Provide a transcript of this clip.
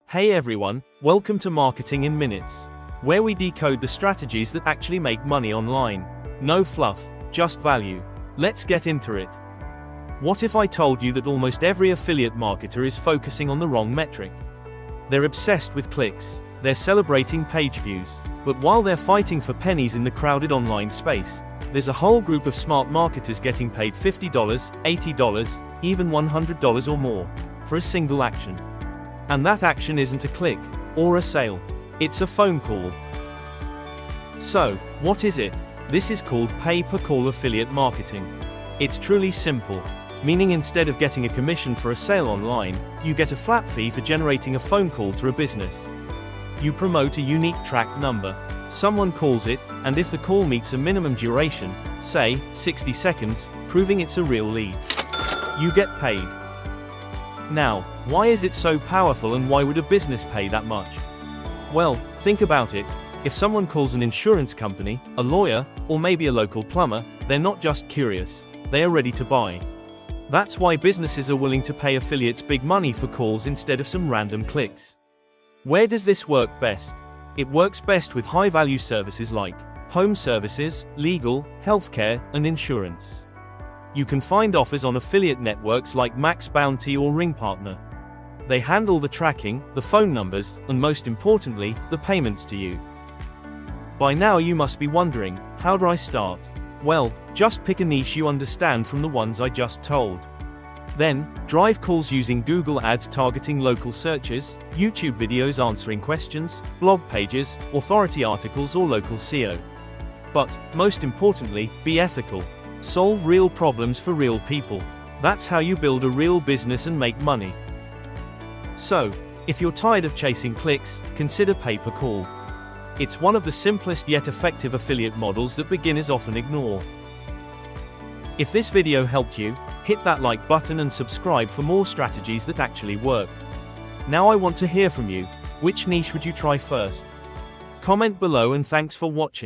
Hey everyone, welcome to Marketing in Minutes, where we decode the strategies that actually make money online. No fluff, just value. Let's get into it. What if I told you that almost every affiliate marketer is focusing on the wrong metric? They're obsessed with clicks, they're celebrating page views, but while they're fighting for pennies in the crowded online space, there's a whole group of smart marketers getting paid $50, $80, even $100 or more for a single action. And that action isn't a click or a sale. It's a phone call. So, what is it? This is called pay-per-call affiliate marketing. It's truly simple, meaning instead of getting a commission for a sale online, you get a flat fee for generating a phone call to a business. You promote a unique track number. Someone calls it, and if the call meets a minimum duration, say, 60 seconds, proving it's a real lead, you get paid. Now, why is it so powerful and why would a business pay that much? Well, think about it. If someone calls an insurance company, a lawyer, or maybe a local plumber, they're not just curious, they are ready to buy. That's why businesses are willing to pay affiliates big money for calls instead of some random clicks. Where does this work best? It works best with high-value services like home services, legal, healthcare, and insurance. You can find offers on affiliate networks like Max Bounty or Ring Partner. They handle the tracking, the phone numbers, and most importantly, the payments to you. By now you must be wondering, how do I start? Well, just pick a niche you understand from the ones I just told. Then, drive calls using Google Ads targeting local searches, YouTube videos answering questions, blog pages, authority articles or local SEO. But, most importantly, be ethical. Solve real problems for real people. That's how you build a real business and make money. So, if you're tired of chasing clicks, consider pay-per-call. It's one of the simplest yet effective affiliate models that beginners often ignore. If this video helped you, hit that like button and subscribe for more strategies that actually work. Now I want to hear from you. Which niche would you try first? Comment below and thanks for watching.